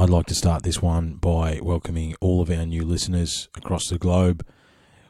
I'd like to start this one by welcoming all of our new listeners across the globe.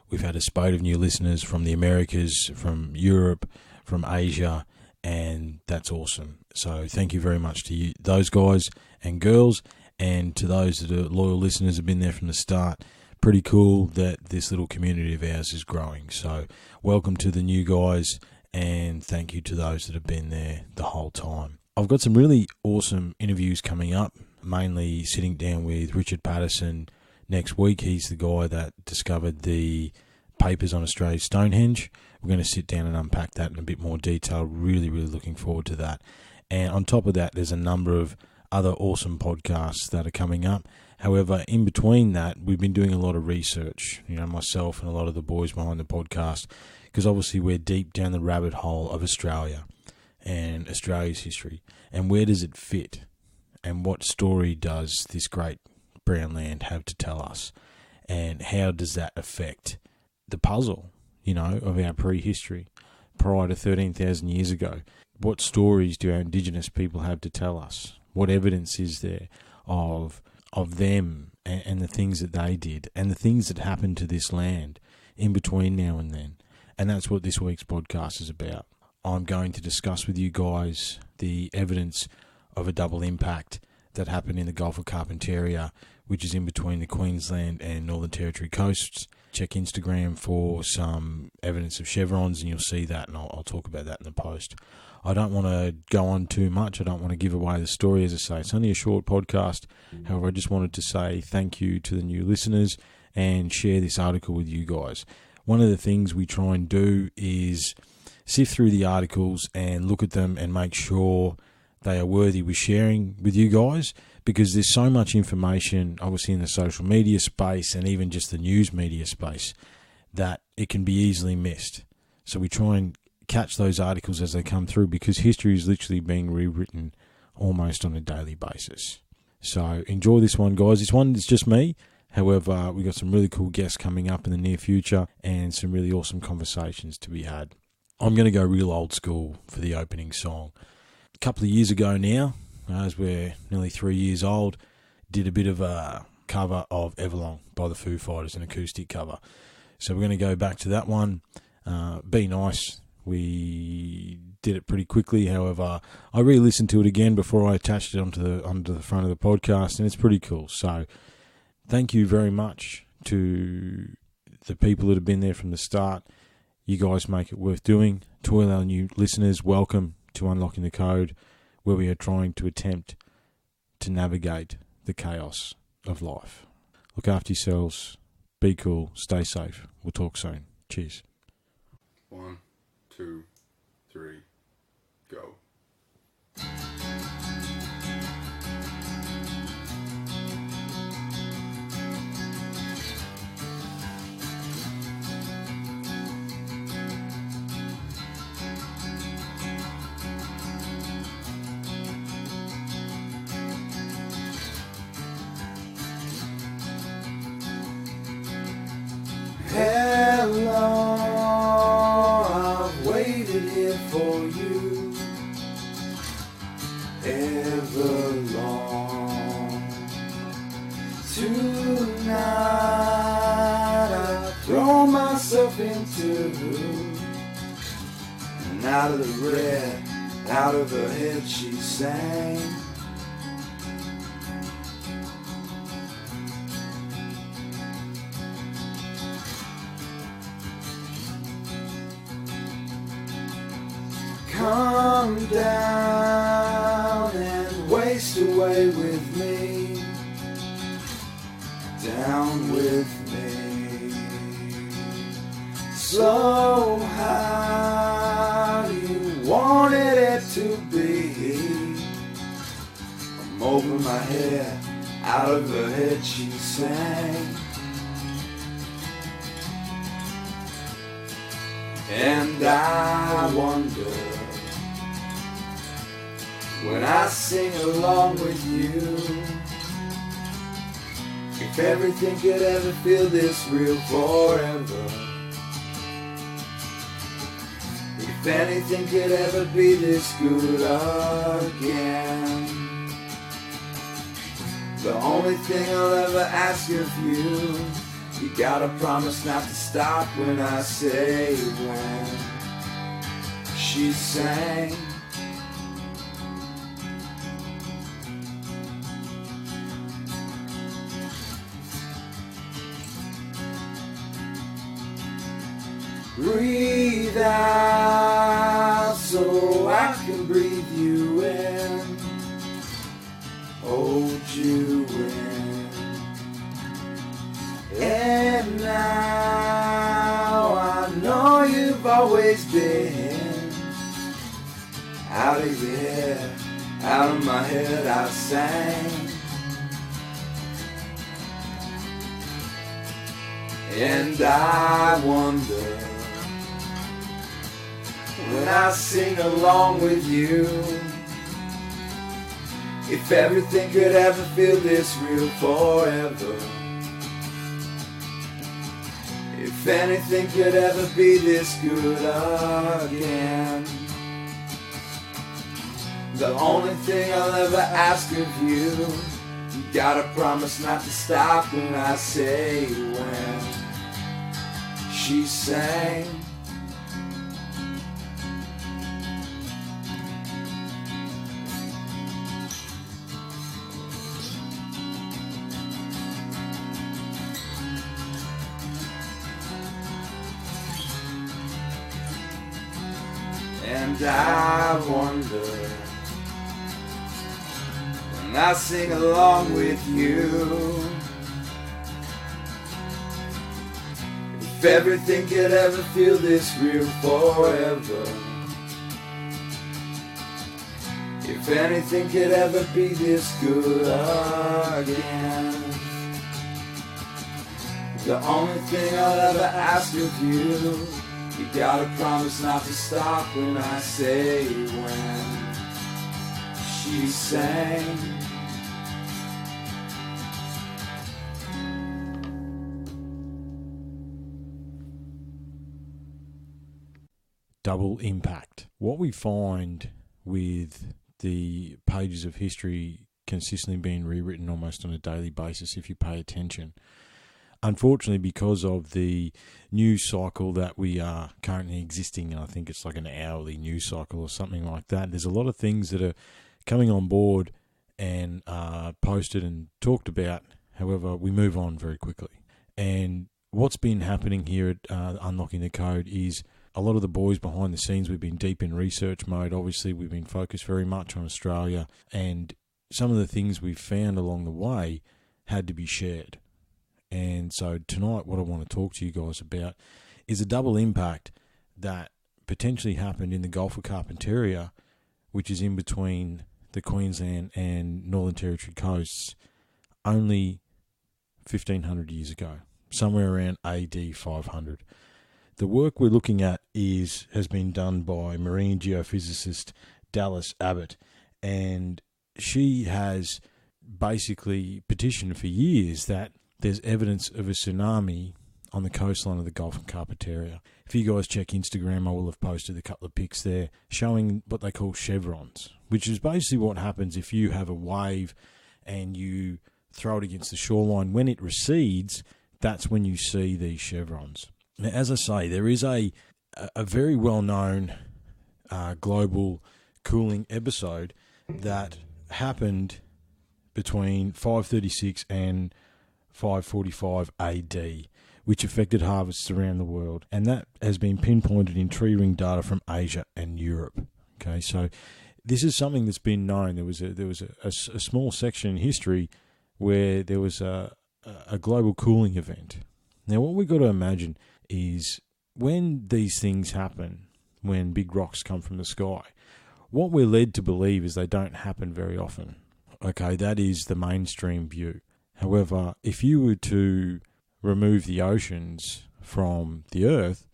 We've had a spate of new listeners from the Americas, from Europe, from Asia, and that's awesome. So thank you very much to you, those guys and girls, and to those that are loyal listeners have been there from the start. Pretty cool that this little community of ours is growing. So welcome to the new guys, and thank you to those that have been there the whole time. I've got some really awesome interviews coming up, mainly sitting down with Richard Patterson next week. He's the guy that discovered the papers on Australia's Stonehenge. We're going to sit down and unpack that in a bit more detail. Really, really looking forward to that. And on top of that, there's a number of other awesome podcasts that are coming up. However, in between that, we've been doing a lot of research, myself and a lot of the boys behind the podcast, because obviously we're deep down the rabbit hole of Australia and Australia's history. And where does it fit? And what story does this great brown land have to tell us? And how does that affect the puzzle, of our prehistory prior to 13,000 years ago? What stories do our Indigenous people have to tell us? What evidence is there of them and the things that they did and the things that happened to this land in between now and then? And that's what this week's podcast is about. I'm going to discuss with you guys the evidence of a double impact that happened in the Gulf of Carpentaria, which is in between the Queensland and Northern Territory coasts. Check Instagram for some evidence of chevrons and you'll see that, and I'll talk about that in the post. I don't want to go on too much. I don't want to give away the story. As I say, it's only a short podcast. However, I just wanted to say thank you to the new listeners and share this article with you guys. One of the things we try and do is sift through the articles and look at them and make sure they are worthy with sharing with you guys, because there's so much information, obviously, in the social media space and even just the news media space, that it can be easily missed. So we try and catch those articles as they come through, because history is literally being rewritten almost on a daily basis. So enjoy this one, guys. This one is just me. However, we've got some really cool guests coming up in the near future and some really awesome conversations to be had. I'm going to go real old school for the opening song. A couple of years ago now, as we're nearly 3 years old, did a bit of a cover of Everlong by the Foo Fighters, an acoustic cover. So we're going to go back to that one. Be Nice. We did it pretty quickly. However, I re-listened to it again before I attached it onto the front of the podcast, and it's pretty cool. So thank you very much to the people that have been there from the start. You guys make it worth doing. To all our new listeners, welcome to Unlocking the Code, where we are trying to attempt to navigate the chaos of life. Look after yourselves. Be cool. Stay safe. We'll talk soon. Cheers. 1, 2, 3, go. Hello, I've waited here for you ever long. Tonight I throw myself into, and out of the red, out of her head she sang. Come down and waste away with me, down with me. So how you wanted it to be. I'm over my head, out of her head she sang. And I wonder, when I sing along with you, if everything could ever feel this real forever. If anything could ever be this good again. The only thing I'll ever ask of you. You gotta promise not to stop when I say when. She sang. Breathe out so I can breathe you in, hold you in. And now I know you've always been out of your head, out of my head I sang. And I wonder, when I sing along with you, if everything could ever feel this real forever. If anything could ever be this good again. The only thing I'll ever ask of you, you gotta promise not to stop when I say when. She sang. And I wonder, when I sing along with you, if everything could ever feel this real forever. If anything could ever be this good again. The only thing I'll ever ask of you, you gotta promise not to stop when I say when. She sang. Double impact. What we find with the pages of history consistently being rewritten almost on a daily basis if you pay attention. Unfortunately, because of the news cycle that we are currently existing, and I think it's like an hourly news cycle or something like that, there's a lot of things that are coming on board and posted and talked about. However, we move on very quickly. And what's been happening here at Unlocking the Code is a lot of the boys behind the scenes, we've been deep in research mode. Obviously, we've been focused very much on Australia, and some of the things we've found along the way had to be shared. And so tonight, what I want to talk to you guys about is a double impact that potentially happened in the Gulf of Carpentaria, which is in between the Queensland and Northern Territory coasts, only 1,500 years ago, somewhere around AD 500. The work we're looking at has been done by marine geophysicist Dallas Abbott, and she has basically petitioned for years that there's evidence of a tsunami on the coastline of the Gulf of Carpentaria. If you guys check Instagram, I will have posted a couple of pics there showing what they call chevrons, which is basically what happens if you have a wave and you throw it against the shoreline. When it recedes, that's when you see these chevrons. Now, as I say, there is a very well-known global cooling episode that happened between 536 and 545 AD, which affected harvests around the world. And that has been pinpointed in tree ring data from Asia and Europe. Okay, so this is something that's been known. There was a small section in history where there was a global cooling event. Now, what we've got to imagine is when these things happen, when big rocks come from the sky, what we're led to believe is they don't happen very often. Okay, that is the mainstream view. However, if you were to remove the oceans from the Earth,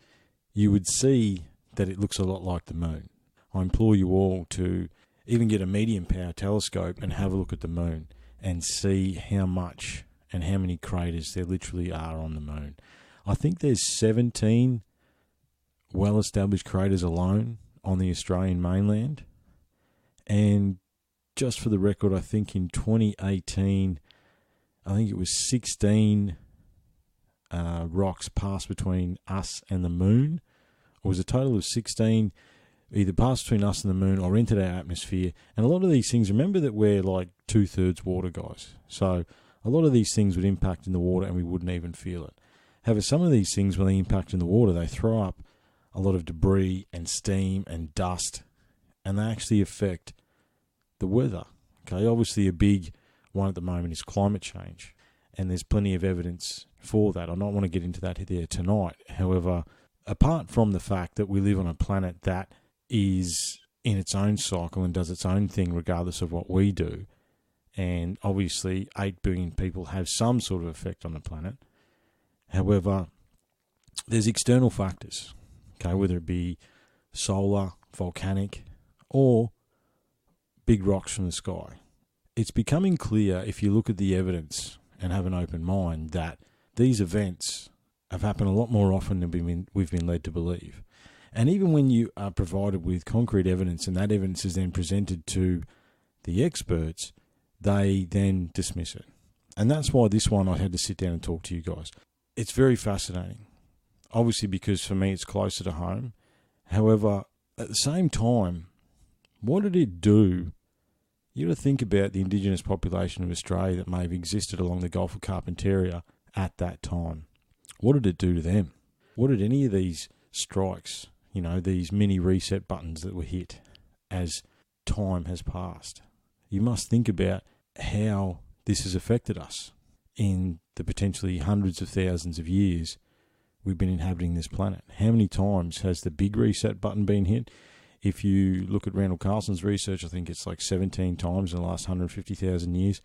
you would see that it looks a lot like the moon. I implore you all to even get a medium power telescope and have a look at the moon and see how much and how many craters there literally are on the moon. I think there's 17 well-established craters alone on the Australian mainland. And just for the record, I think in 2018, I think it was 16 rocks passed between us and the moon. It was a total of 16 either passed between us and the moon or entered our atmosphere. And a lot of these things, remember that we're like 2/3 water, guys. So a lot of these things would impact in the water and we wouldn't even feel it. However, some of these things, when they impact in the water, they throw up a lot of debris and steam and dust, and they actually affect the weather. Okay, obviously a big one at the moment is climate change, and there's plenty of evidence for that. I don't want to get into that here tonight. However, apart from the fact that we live on a planet that is in its own cycle and does its own thing regardless of what we do, and obviously 8 billion people have some sort of effect on the planet. However, there's external factors, okay, whether it be solar, volcanic, or big rocks from the sky. It's becoming clear, if you look at the evidence and have an open mind, that these events have happened a lot more often than we've been led to believe. And even when you are provided with concrete evidence and that evidence is then presented to the experts, they then dismiss it. And that's why this one I had to sit down and talk to you guys. It's very fascinating, obviously because for me it's closer to home. However, at the same time, what did it do? You got to think about the indigenous population of Australia that may have existed along the Gulf of Carpentaria at that time. What did it do to them? What did any of these strikes, these mini reset buttons that were hit as time has passed? You must think about how this has affected us in the potentially hundreds of thousands of years we've been inhabiting this planet. How many times has the big reset button been hit? If you look at Randall Carlson's research, I think it's like 17 times in the last 150,000 years.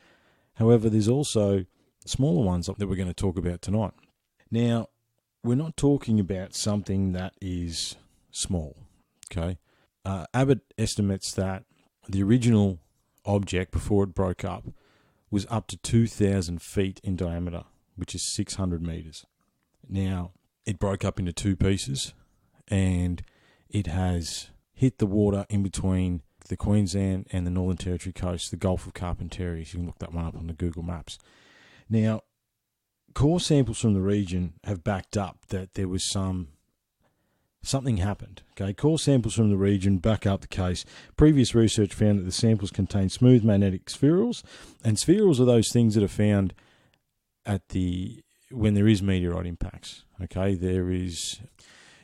However, there's also smaller ones that we're going to talk about tonight. Now, we're not talking about something that is small, okay? Abbott estimates that the original object, before it broke up, was up to 2,000 feet in diameter, which is 600 meters. Now, it broke up into 2 pieces, and it has hit the water in between the Queensland and the Northern Territory coast, the Gulf of Carpentaria. You can look that one up on the Google Maps. Now, core samples from the region have backed up that there was something happened. Okay, core samples from the region back up the case. Previous research found that the samples contain smooth magnetic spherules, and spherules are those things that are found when there is meteorite impacts. Okay, there is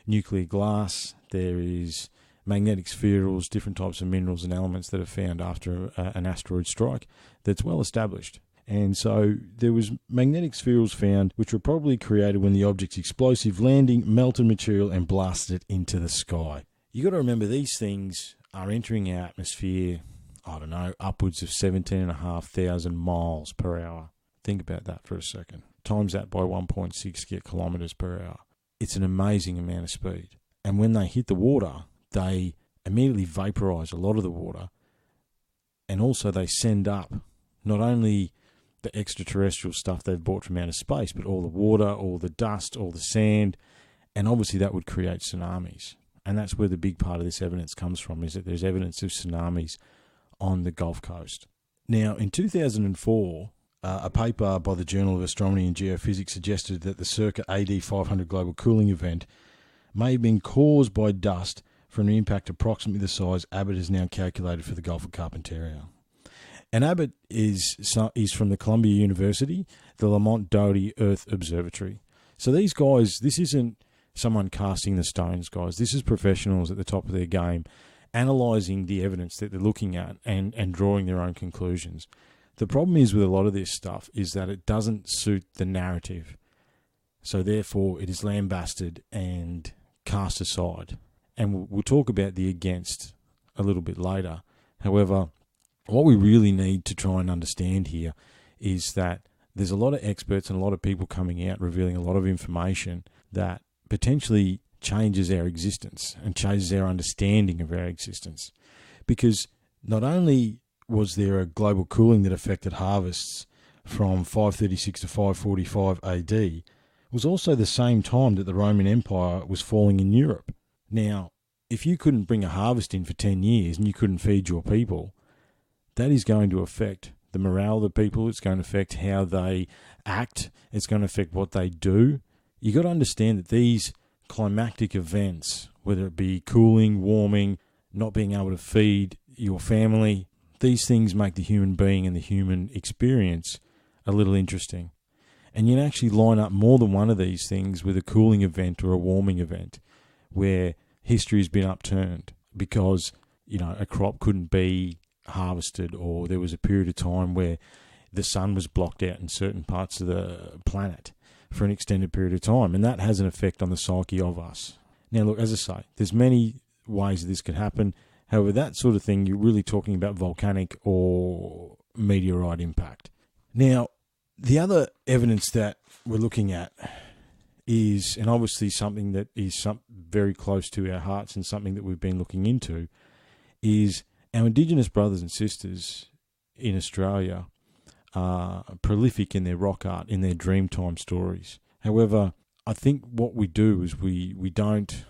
nuclear glass, there is magnetic spherules, different types of minerals and elements that are found after an asteroid strike that's well established. And so there was magnetic spherules found, which were probably created when the object's explosive landing melted material and blasted it into the sky. You got to remember, these things are entering our atmosphere, upwards of 17,500 miles per hour. Think about that for a second. Times that by 1.6 kilometers per hour. It's an amazing amount of speed. And when they hit the water, they immediately vaporize a lot of the water, and also they send up not only the extraterrestrial stuff they've brought from outer space, but all the water, all the dust, all the sand, and obviously that would create tsunamis. And that's where the big part of this evidence comes from, is that there's evidence of tsunamis on the Gulf Coast. Now, in 2004, a paper by the Journal of Astronomy and Geophysics suggested that the circa AD 500 global cooling event may have been caused by dust from an impact approximately the size Abbott has now calculated for the Gulf of Carpentaria. And Abbott is from the Columbia University, the Lamont Doherty Earth Observatory. So these guys, this isn't someone casting the stones, guys. This is professionals at the top of their game, analysing the evidence that they're looking at and drawing their own conclusions. The problem is with a lot of this stuff is that it doesn't suit the narrative. So therefore it is lambasted and cast aside. And we'll talk about the against a little bit later. However, what we really need to try and understand here is that there's a lot of experts and a lot of people coming out revealing a lot of information that potentially changes our existence and changes our understanding of our existence. Because not only was there a global cooling that affected harvests from 536 to 545 AD, it was also the same time that the Roman Empire was falling in Europe. Now, if you couldn't bring a harvest in for 10 years and you couldn't feed your people, that is going to affect the morale of the people. It's going to affect how they act. It's going to affect what they do. You got to understand that these climactic events, whether it be cooling, warming, not being able to feed your family, these things make the human being and the human experience a little interesting. And you can actually line up more than one of these things with a cooling event or a warming event where history has been upturned because, a crop couldn't be harvested, or there was a period of time where the sun was blocked out in certain parts of the planet for an extended period of time, and that has an effect on the psyche of us. Now, look, as I say, there's many ways that this could happen. However, that sort of thing, you're really talking about volcanic or meteorite impact. Now, the other evidence that we're looking at is, and obviously something that is very close to our hearts and something that we've been looking into, is our Indigenous brothers and sisters in Australia are prolific in their rock art, in their Dreamtime stories. However, I think what we do is we don't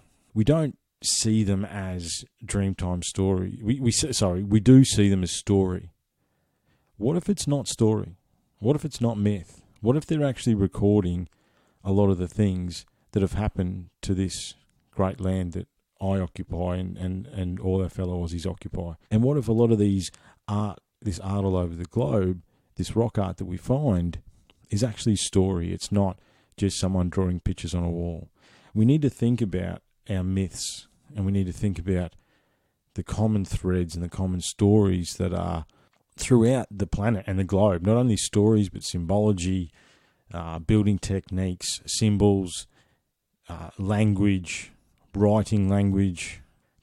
see them as Dreamtime story. We do see them as story. What if it's not story? What if it's not myth? What if they're actually recording a lot of the things that have happened to this great land that I occupy and all our fellow Aussies occupy? And what if a lot of this art all over the globe, this rock art that we find, is actually story? It's not just someone drawing pictures on a wall. We need to think about our myths, and we need to think about the common threads and the common stories that are throughout the planet and the globe. Not only stories, but symbology, building techniques, symbols, language, writing language,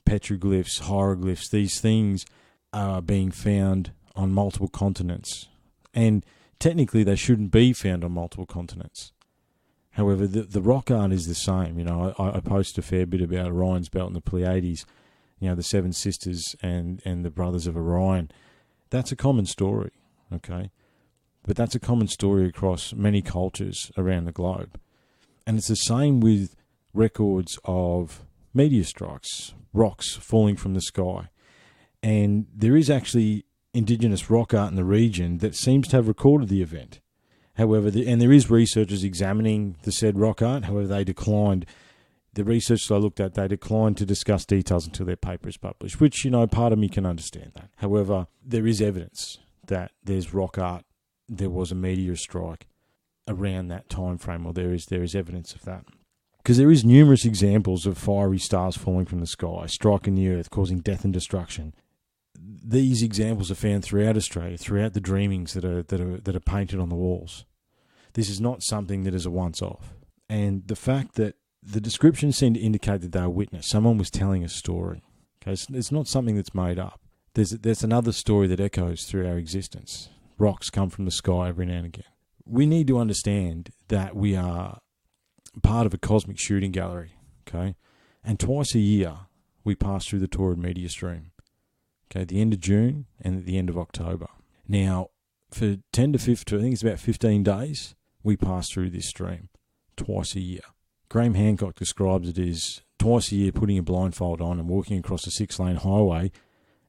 petroglyphs, hieroglyphs. These things are being found on multiple continents. And technically they shouldn't be found on multiple continents. However, the rock art is the same. I post a fair bit about Orion's belt and the Pleiades, the seven sisters and the brothers of Orion. That's a common story, okay? But that's a common story across many cultures around the globe. And it's the same with records of meteor strikes, rocks falling from the sky. And there is actually Indigenous rock art in the region that seems to have recorded the event. However, there is researchers examining the said rock art. However, they declined. The research I looked at, they declined to discuss details until their paper is published, which, part of me can understand that. However, there is evidence that there's rock art. There was a meteor strike around that time frame, or there is evidence of that. Because there is numerous examples of fiery stars falling from the sky, striking the earth, causing death and destruction. These examples are found throughout Australia, throughout the dreamings that are painted on the walls. This is not something that is a once-off. And the fact that the descriptions seem to indicate that they were witness, someone was telling a story. Okay, it's not something that's made up. There's another story that echoes through our existence. Rocks come from the sky every now and again. We need to understand that we are part of a cosmic shooting gallery, okay? And twice a year, we pass through the Taurid meteor stream, okay, at the end of June and at the end of October. Now, for 10 to 15, I think it's about 15 days, we pass through this stream twice a year. Graham Hancock describes it as twice a year putting a blindfold on and walking across a 6-lane highway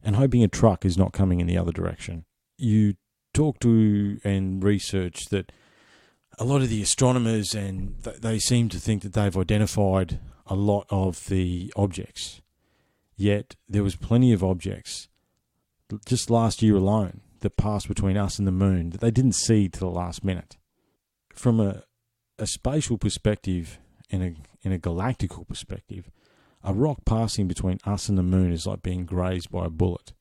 and hoping a truck is not coming in the other direction. You talk to and research that a lot of the astronomers, and they seem to think that they've identified a lot of the objects. Yet there was plenty of objects just last year alone that passed between us and the moon that they didn't see to the last minute. From a spatial perspective and a galactical perspective, a rock passing between us and the moon is like being grazed by a bullet.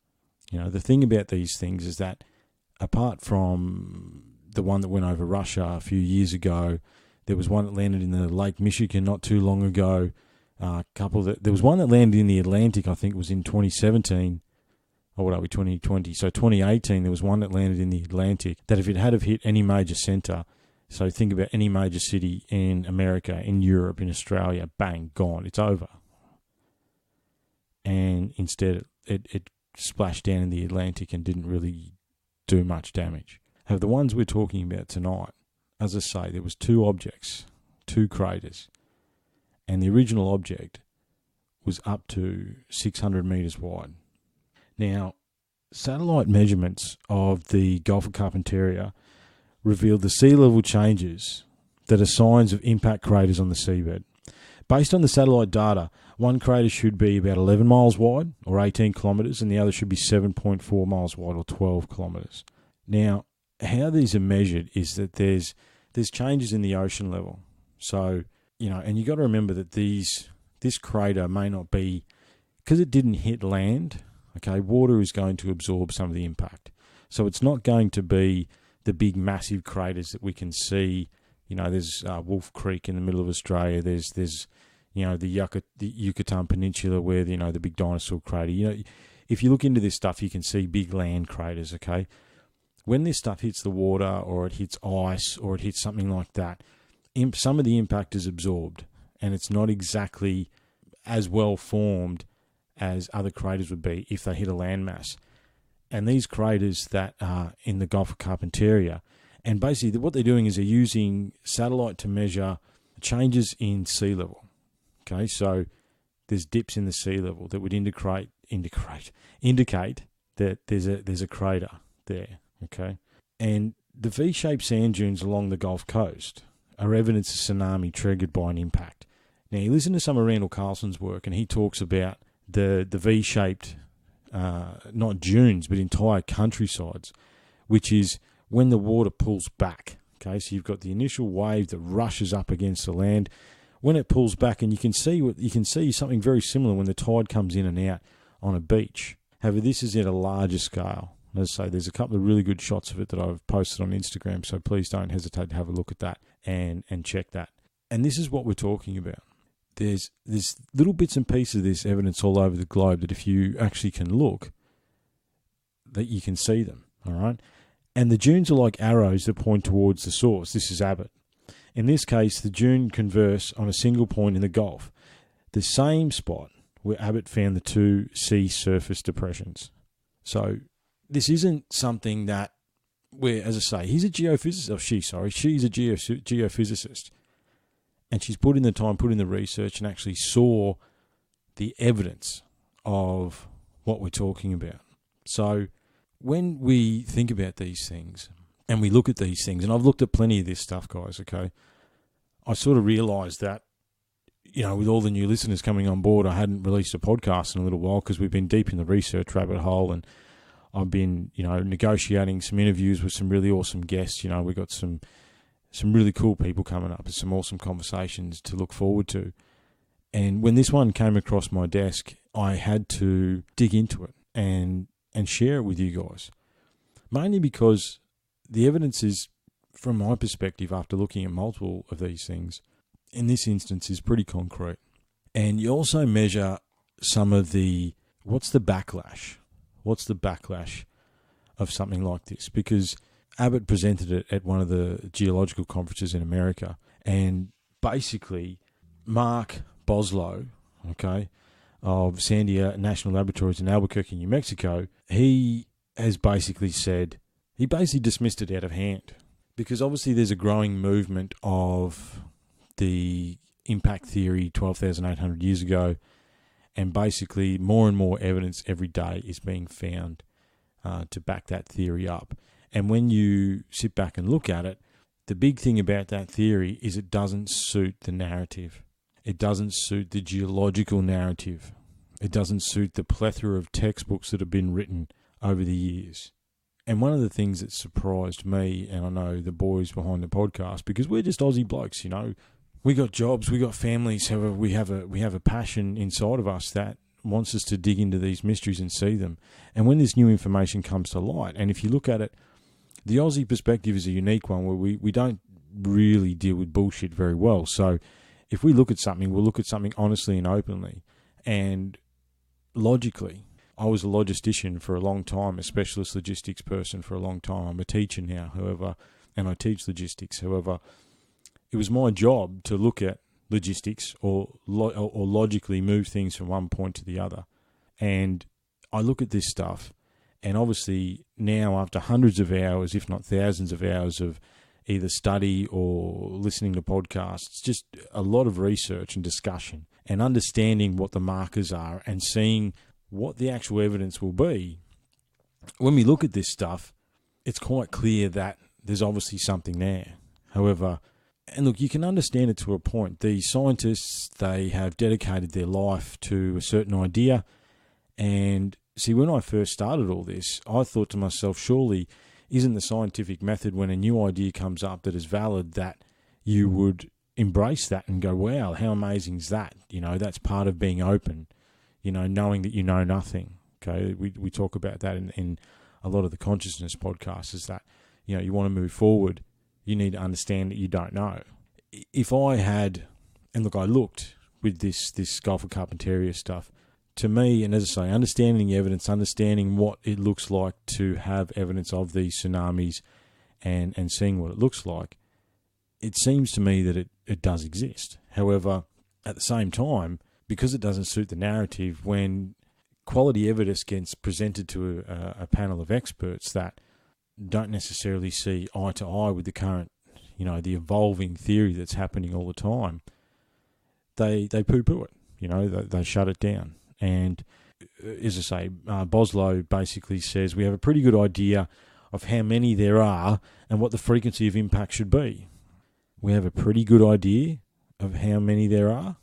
The thing about these things is that apart from the one that went over Russia a few years ago, there was one that landed in the Lake Michigan not too long ago. There was one that landed in the Atlantic, I think it was in 2017. Or what are we, 2020? So 2018, there was one that landed in the Atlantic that if it had have hit any major centre, so think about any major city in America, in Europe, in Australia, bang, gone, it's over. And instead, it splashed down in the Atlantic and didn't really do much damage. However, the ones we're talking about tonight, as I say, there was 2 objects, 2 craters, and the original object was up to 600 metres wide. Now, satellite measurements of the Gulf of Carpentaria revealed the sea level changes that are signs of impact craters on the seabed. Based on the satellite data, one crater should be about 11 miles wide, or 18 kilometres, and the other should be 7.4 miles wide, or 12 kilometres. Now, how these are measured is that there's changes in the ocean level. So, and you got to remember that this crater may not be, because it didn't hit land, okay, water is going to absorb some of the impact. So it's not going to be the big massive craters that we can see. There's Wolf Creek in the middle of Australia. There's the Yucatan Peninsula where the big dinosaur crater. If you look into this stuff, you can see big land craters. Okay, when this stuff hits the water, or it hits ice, or it hits something like that, some of the impact is absorbed, and it's not exactly as well formed as other craters would be if they hit a landmass. And these craters that are in the Gulf of Carpentaria, and basically what they're doing is they're using satellite to measure changes in sea level. Okay, so there's dips in the sea level that would indicate that there's a crater there. Okay, and the V-shaped sand dunes along the Gulf Coast are evidence of tsunami triggered by an impact. Now, you listen to some of Randall Carlson's work, and he talks about the V-shaped, not dunes, but entire countrysides, which is when the water pulls back. Okay, so you've got the initial wave that rushes up against the land. When it pulls back, and you can see something very similar when the tide comes in and out on a beach. However, this is at a larger scale. As I say, there's a couple of really good shots of it that I've posted on Instagram, so please don't hesitate to have a look at that and check that. And this is what we're talking about. There's little bits and pieces of this evidence all over the globe that if you actually can look, that you can see them, all right? And the dunes are like arrows that point towards the source. This is Abbott. In this case, the dune converges on a single point in the Gulf, the same spot where Abbott found the two sea surface depressions. So this isn't something that where, as I say, he's a geophysicist. She's a geophysicist. And she's put in the time, put in the research, and actually saw the evidence of what we're talking about. So when we think about these things and we look at these things, and I've looked at plenty of this stuff, guys, okay, I sort of realised that, with all the new listeners coming on board, I hadn't released a podcast in a little while because we've been deep in the research rabbit hole, and I've been, negotiating some interviews with some really awesome guests. We've got some really cool people coming up and some awesome conversations to look forward to. And when this one came across my desk, I had to dig into it and share it with you guys. Mainly because the evidence is, from my perspective, after looking at multiple of these things, in this instance is pretty concrete. And you also measure some of what's the backlash? What's the backlash of something like this? Because Abbott presented it at one of the geological conferences in America, and basically Mark Boslow, okay, of Sandia National Laboratories in Albuquerque, New Mexico, he has basically said, he basically dismissed it out of hand, because obviously there's a growing movement of the impact theory 12,800 years ago, and basically more and more evidence every day is being found to back that theory up. And when you sit back and look at it, the big thing about that theory is it doesn't suit the narrative. It doesn't suit the geological narrative. It doesn't suit the plethora of textbooks that have been written over the years. And one of the things that surprised me, and I know the boys behind the podcast, because we're just Aussie blokes, we got jobs, we got families, however, we have a passion inside of us that wants us to dig into these mysteries and see them. And when this new information comes to light, and if you look at it, the Aussie perspective is a unique one where we don't really deal with bullshit very well. So if we look at something, we'll look at something honestly and openly and logically. I was a logistician for a long time, a specialist logistics person for a long time. I'm a teacher now, however, and I teach logistics. However, it was my job to look at logistics or logically move things from one point to the other. And I look at this stuff, and obviously now after hundreds of hours, if not thousands of hours of either study or listening to podcasts, just a lot of research and discussion and understanding what the markers are and seeing what the actual evidence will be, when we look at this stuff, it's quite clear that there's obviously something there. However, and look, you can understand it to a point. The scientists, they have dedicated their life to a certain idea. And see, when I first started all this, I thought to myself, surely isn't the scientific method when a new idea comes up that is valid that you would embrace that and go, wow, how amazing is that? You know, that's part of being open, you know, knowing that you know nothing. Okay, we talk about that in a lot of the consciousness podcasts, is that, you know, you want to move forward, you need to understand that you don't know. If I had, and look, I looked with this Gulf of Carpentaria stuff, to me, and as I say, understanding the evidence, understanding what it looks like to have evidence of these tsunamis and seeing what it looks like, it seems to me that it does exist. However, at the same time, because it doesn't suit the narrative, when quality evidence gets presented to a panel of experts that don't necessarily see eye to eye with the current, you know, the evolving theory that's happening all the time, they poo-poo it, you know, they shut it down. And as I say, Boslow basically says we have a pretty good idea of how many there are and what the frequency of impact should be. We have a pretty good idea of how many there are.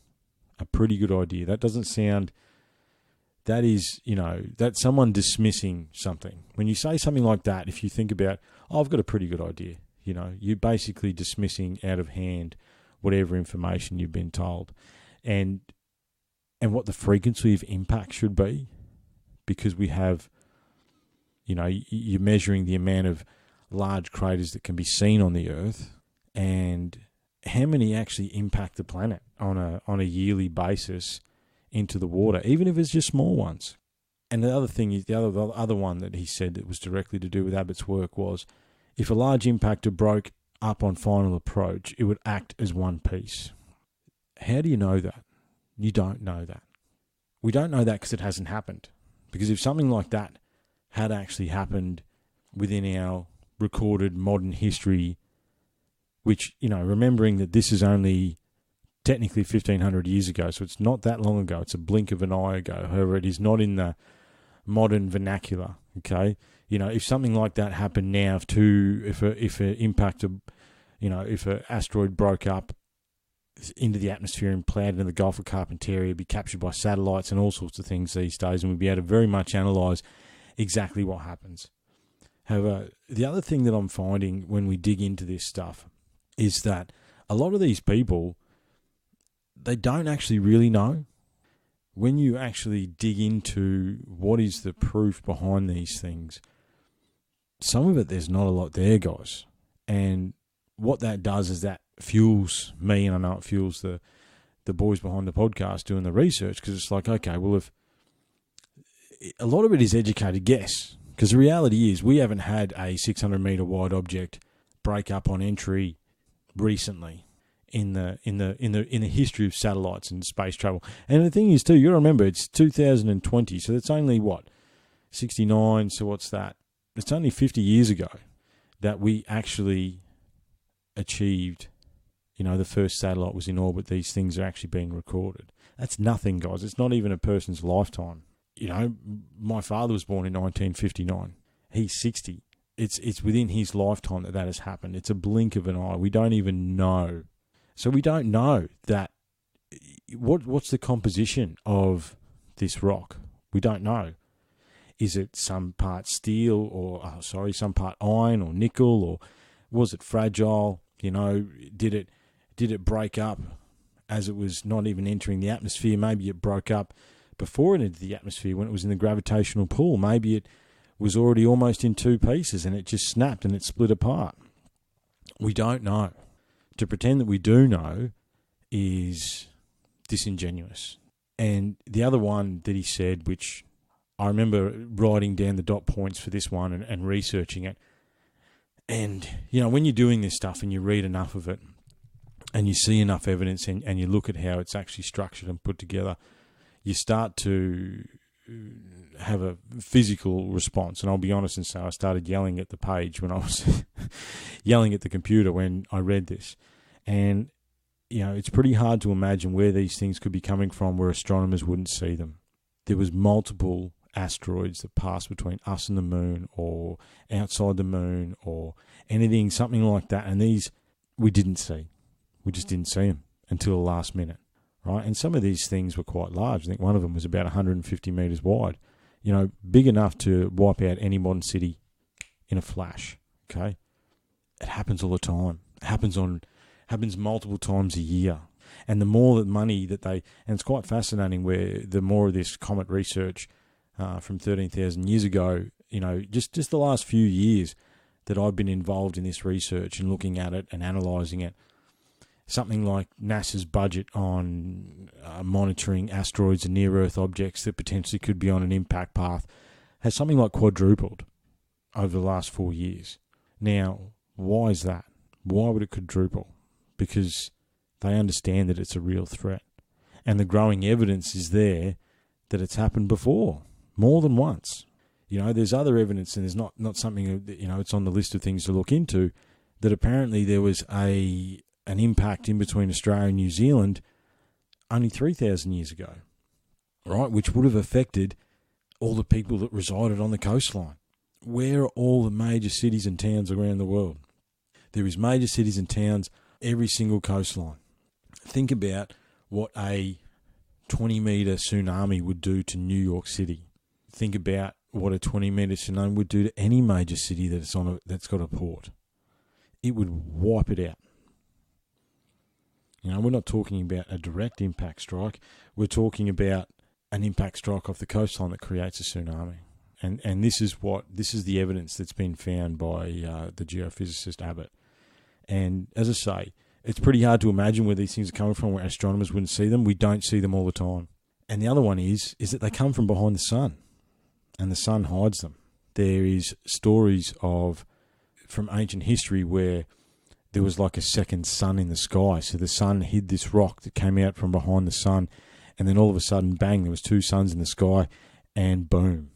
A pretty good idea. That doesn't sound... That is, you know, that's someone dismissing something. When you say something like that, if you think about, oh, I've got a pretty good idea, you know, you're basically dismissing out of hand whatever information you've been told. And what the frequency of impact should be, because we have, you know, you're measuring the amount of large craters that can be seen on the Earth and how many actually impact the planet on a yearly basis into the water, even if it's just small ones. And the other thing, the other one that he said that was directly to do with Abbott's work was, if a large impactor broke up on final approach, it would act as one piece. How do you know that? You don't know that. We don't know that because it hasn't happened. Because if something like that had actually happened within our recorded modern history, which, you know, remembering that this is only technically 1,500 years ago, so it's not that long ago. It's a blink of an eye ago. However, it is not in the modern vernacular. Okay, you know, if something like that happened now, if an impactor, you know, if an asteroid broke up into the atmosphere and plowed into the Gulf of Carpentaria, it'd be captured by satellites and all sorts of things these days, and we'd be able to very much analyse exactly what happens. However, the other thing that I'm finding when we dig into this stuff is that a lot of these people, they don't actually really know. When you actually dig into what is the proof behind these things, some of it, there's not a lot there, guys. And what that does is that fuels me, and I know it fuels the boys behind the podcast doing the research, because it's like, okay, well, if a lot of it is educated guess, because the reality is we haven't had a 600 metre wide object break up on entry recently in the history of satellites and space travel. And the thing is too, you got to remember, it's 2020, so that's only what, 69. So what's that? It's only 50 years ago that we actually achieved, you know, the first satellite was in orbit. These things are actually being recorded. That's nothing, guys. It's not even a person's lifetime. You know, my father was born in 1959. He's 60. It's within his lifetime that has happened. It's a blink of an eye. We don't even know. So we don't know that. What's the composition of this rock? We don't know. Is it some part steel or, some part iron or nickel, or was it fragile? You know, did it break up as it was not even entering the atmosphere? Maybe it broke up before it entered the atmosphere when it was in the gravitational pull. Maybe it was already almost in two pieces and it just snapped and it split apart. We don't know. To pretend that we do know is disingenuous. And the other one that he said, which I remember writing down the dot points for this one and researching it. And, you know, when you're doing this stuff and you read enough of it and you see enough evidence and you look at how it's actually structured and put together, you start to have a physical response. And I'll be honest and say I started yelling at the page when I was yelling at the computer when I read this. And, you know, it's pretty hard to imagine where these things could be coming from where astronomers wouldn't see them. There was multiple asteroids that pass between us and the moon or outside the moon or anything, something like that. And these we didn't see. We just didn't see them until the last minute, right? And some of these things were quite large. I think one of them was about 150 metres wide, big enough to wipe out any modern city in a flash, okay? It happens all the time. It happens multiple times a year. And the more money that and it's quite fascinating where the more of this comet research from 13,000 years ago, just the last few years that I've been involved in this research and looking at it and analysing it, something like NASA's budget on monitoring asteroids and near-Earth objects that potentially could be on an impact path has something like quadrupled over the last 4 years. Now, why is that? Why would it quadruple? Because they understand that it's a real threat. And the growing evidence is there that it's happened before, more than once. There's other evidence, and there's not something that, it's on the list of things to look into, that apparently there was an impact in between Australia and New Zealand only 3,000 years ago, right, which would have affected all the people that resided on the coastline. Where are all the major cities and towns around the world? There is major cities and towns every single coastline. Think about what a 20-metre tsunami would do to New York City. Think about what a 20-metre tsunami would do to any major city that's got a port. It would wipe it out. We're not talking about a direct impact strike. We're talking about an impact strike off the coastline that creates a tsunami. And this is the evidence that's been found by the geophysicist Abbott. And as I say, it's pretty hard to imagine where these things are coming from, where astronomers wouldn't see them. We don't see them all the time. And the other one is that they come from behind the sun, and the sun hides them. There is stories from ancient history where there was like a second sun in the sky. So the sun hid this rock that came out from behind the sun, and then all of a sudden, bang, there was two suns in the sky, and boom,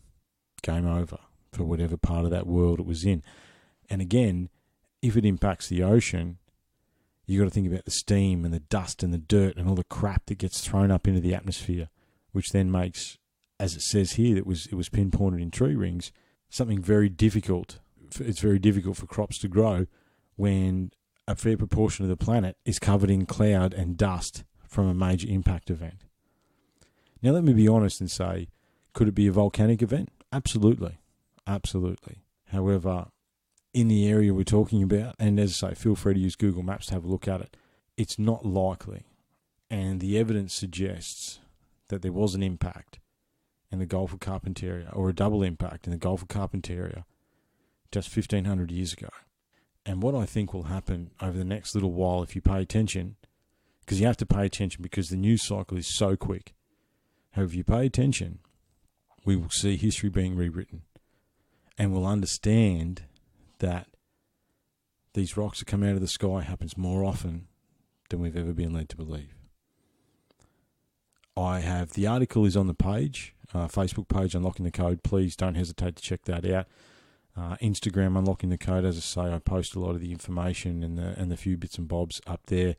game over for whatever part of that world it was in. And again, if it impacts the ocean, you got to think about the steam and the dust and the dirt and all the crap that gets thrown up into the atmosphere, which then makes, as it says here, it was pinpointed in tree rings, something very difficult. It's very difficult for crops to grow when a fair proportion of the planet is covered in cloud and dust from a major impact event. Now, let me be honest and say, could it be a volcanic event? Absolutely. Absolutely. However, in the area we're talking about, and as I say, feel free to use Google Maps to have a look at it, it's not likely. And the evidence suggests that there was an impact in the Gulf of Carpentaria, or a double impact in the Gulf of Carpentaria, just 1,500 years ago. And what I think will happen over the next little while, if you pay attention, because you have to pay attention because the news cycle is so quick. However, if you pay attention, we will see history being rewritten. And we'll understand that these rocks that come out of the sky happens more often than we've ever been led to believe. The article is on the page, Facebook page, Unlocking the Code. Please don't hesitate to check that out. Instagram, Unlocking the Code. As I say, I post a lot of the information and the few bits and bobs up there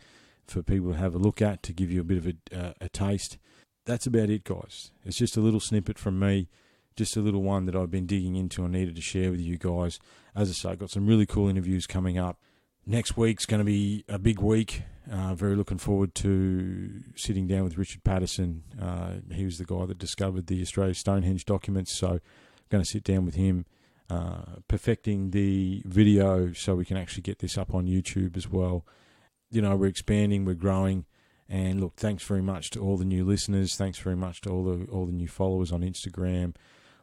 for people to have a look at, to give you a bit of a taste. That's about it, guys. It's just a little snippet from me, just a little one that I've been digging into and needed to share with you guys. As I say, I've got some really cool interviews coming up. Next week's going to be a big week. Very looking forward to sitting down with Richard Patterson. He was the guy that discovered the Australia Stonehenge documents, so I'm going to sit down with him, perfecting the video so we can actually get this up on YouTube as well. We're expanding, we're growing. And look, thanks very much to all the new listeners. Thanks very much to all the new followers on Instagram.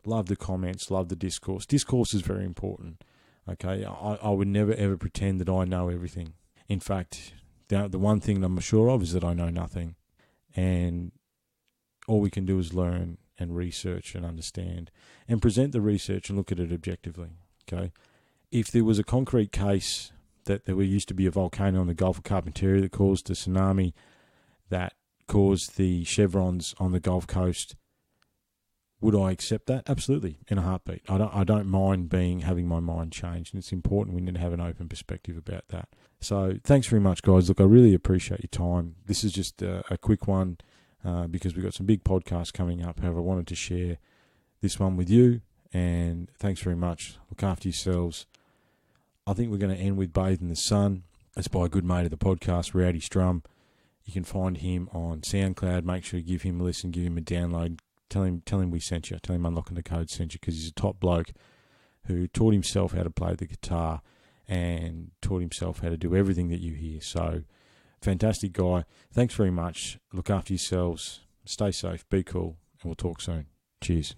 Love the comments, love the discourse. Discourse is very important. Okay, I would never ever pretend that I know everything. In fact, the one thing I'm sure of is that I know nothing. And all we can do is learn and research and understand and present the research and look at it objectively. Okay, if there was a concrete case that there used to be a volcano on the Gulf of Carpentaria that caused a tsunami, that caused the chevrons on the Gulf Coast, would I accept that? Absolutely, in a heartbeat. I don't mind having my mind changed, and it's important we need to have an open perspective about that. So thanks very much, guys. Look, I really appreciate your time. This is just a quick one because we've got some big podcasts coming up. However, I wanted to share this one with you. And thanks very much. Look after yourselves. I think we're going to end with Bathe in the Sun. It's by a good mate of the podcast, Rowdy Strum. You can find him on SoundCloud. Make sure you give him a listen, give him a download. Tell him we sent you. Tell him Unlocking the Code sent you, because he's a top bloke who taught himself how to play the guitar and taught himself how to do everything that you hear. So, fantastic guy. Thanks very much. Look after yourselves. Stay safe. Be cool. And we'll talk soon. Cheers.